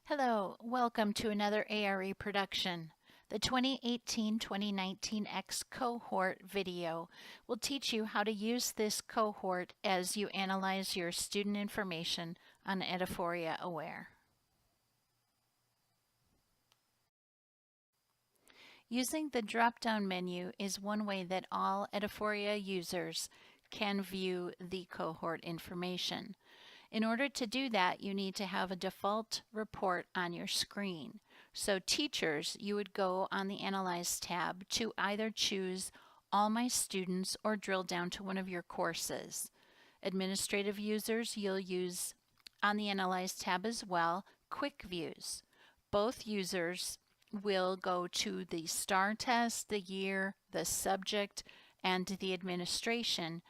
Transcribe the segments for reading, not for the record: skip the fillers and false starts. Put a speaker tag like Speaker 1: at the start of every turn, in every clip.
Speaker 1: Hello, welcome to another ARE production. The 2018-2019 ECHS Cohort video will teach you how to use this cohort as you analyze your student information on Edaphoria Aware. Using the drop-down menu is one way that all Edaphoria users can view the cohort information. In order to do that, you need to have a default report on your screen. So teachers, you would go on the Analyze tab to either choose All My Students or drill down to one of your courses. Administrative users, you'll use on the Analyze tab as well, Quick Views. Both users will go to the STAR test, the year, the subject, and the administration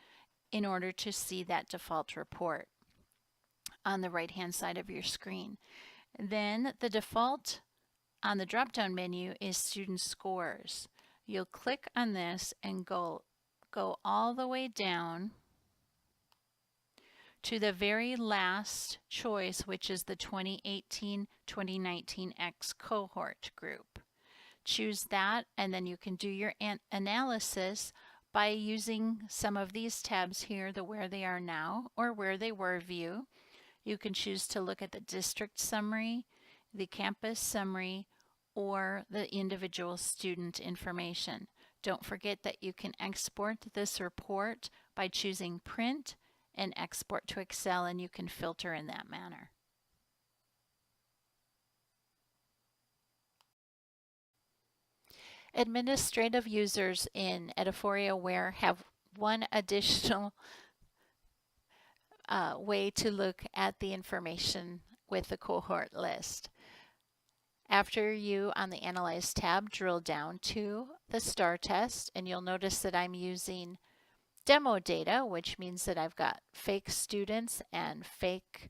Speaker 1: in order to see that default report on the right hand side of your screen. Then the default on the drop down menu is student scores. You'll click on this and go all the way down to the very last choice, which is the 2018-2019 ECHS cohort group. Choose that, and then you can do your analysis by using some of these tabs here, the Where They Are Now or Where They Were view. You can choose to look at the district summary, the campus summary, or the individual student information. Don't forget that you can export this report by choosing Print and Export to Excel, and you can filter in that manner. Administrative users in Edaphoria Aware have one additional way to look at the information with the cohort list. After you, on the Analyze tab, drill down to the STAR test, and you'll notice that I'm using demo data, which means that I've got fake students and fake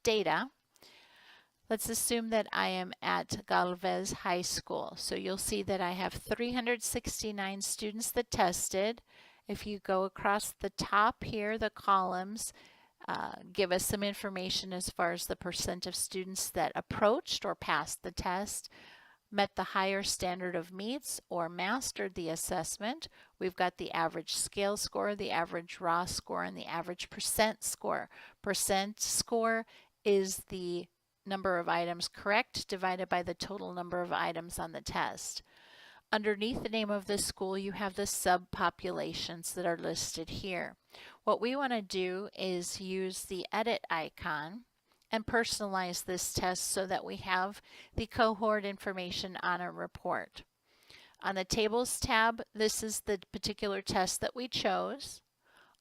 Speaker 1: data. Let's assume that I am at Galvez High School. So you'll see that I have 369 students that tested. If you go across the top here, the columns give us some information as far as the percent of students that approached or passed the test, met the higher standard of meets, or mastered the assessment. We've got the average scale score, the average raw score, and the average percent score. Percent score is the number of items correct divided by the total number of items on the test. Underneath the name of the school, you have the subpopulations that are listed here. What we want to do is use the edit icon and personalize this test so that we have the cohort information on a report. On the Tables tab, this is the particular test that we chose.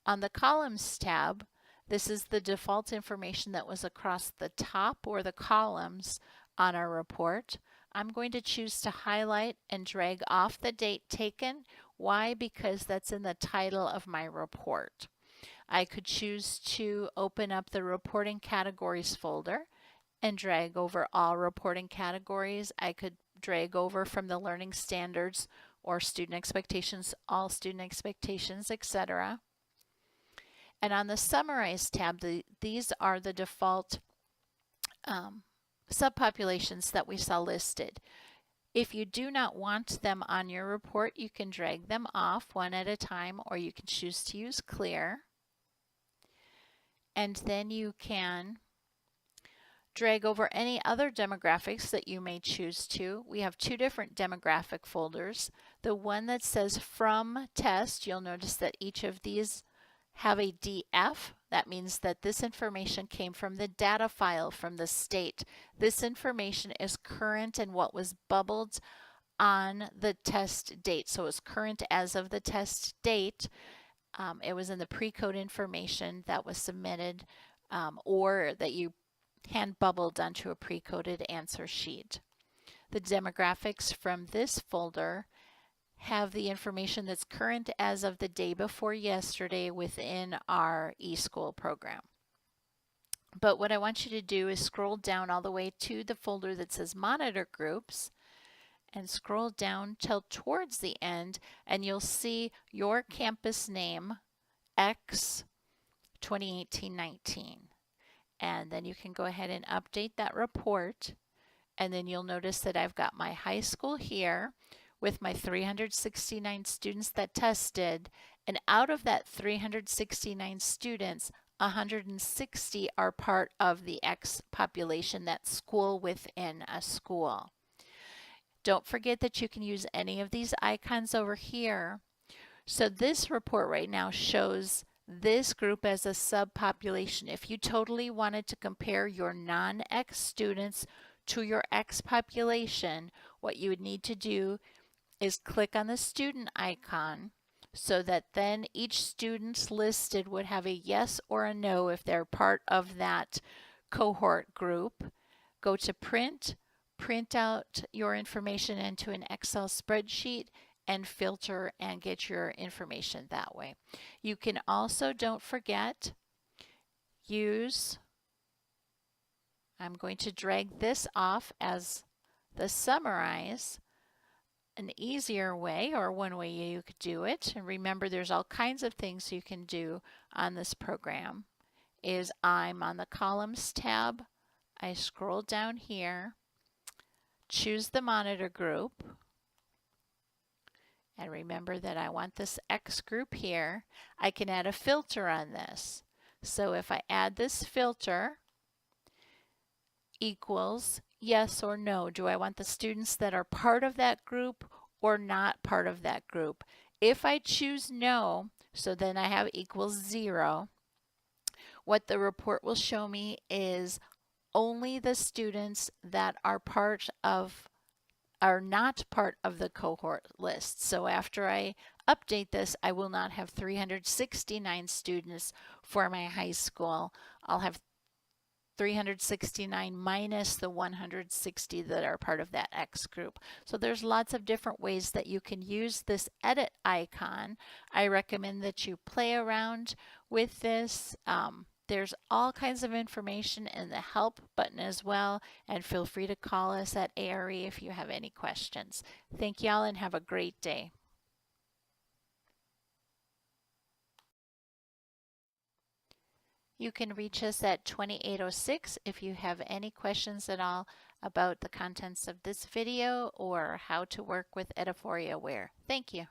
Speaker 1: On the Columns tab, this is the default information that was across the top or the columns on our report. I'm going to choose to highlight and drag off the date taken. Why? Because that's in the title of my report. I could choose to open up the Reporting Categories folder and drag over all reporting categories. I could drag over from the Learning Standards or Student Expectations, all Student Expectations, etc. And on the Summarize tab, these are the default subpopulations that we saw listed. If you do not want them on your report, you can drag them off one at a time, or you can choose to use clear. And then you can drag over any other demographics that you may choose to. We have two different demographic folders. The one that says From Test, you'll notice that each of these have a DF. That means that this information came from the data file from the state. This information is current and what was bubbled on the test date. So it's current as of the test date. It was in the pre-code information that was submitted or that you hand bubbled onto a pre-coded answer sheet. The demographics from this folder have the information that's current as of the day before yesterday within our eSchool program. But what I want you to do is scroll down all the way to the folder that says Monitor Groups and scroll down till towards the end, and you'll see your campus name, X 2018-19. And then you can go ahead and update that report. And then you'll notice that I've got my high school here with my 369 students that tested. And out of that 369 students, 160 are part of the X population, that school within a school. Don't forget that you can use any of these icons over here. So this report right now shows this group as a subpopulation. If you totally wanted to compare your non-X students to your X population, what you would need to do is click on the student icon so that then each student listed would have a yes or a no if they're part of that cohort group. Go to print, print out your information into an Excel spreadsheet, and filter and get your information that way. You can also, don't forget, I'm going to drag this off as the summarize. An easier way, or one way you could do it, and remember there's all kinds of things you can do on this program, is I'm on the columns tab. I scroll down here, choose the monitor group, and remember that I want this X group here. I can add a filter on this. So if I add this filter, equals yes or no. Do I want the students that are part of that group or not part of that group? If I choose no, so then I have equals 0, what the report will show me is only the students that are not part of the cohort list. So after I update this, I will not have 369 students for my high school. I'll have 369 minus the 160 that are part of that X group. So there's lots of different ways that you can use this edit icon. I recommend that you play around with this. There's all kinds of information in the help button as well, and feel free to call us at ARE if you have any questions. Thank y'all and have a great day. You can reach us at 2806 if you have any questions at all about the contents of this video or how to work with Edaphoria Ware. Thank you.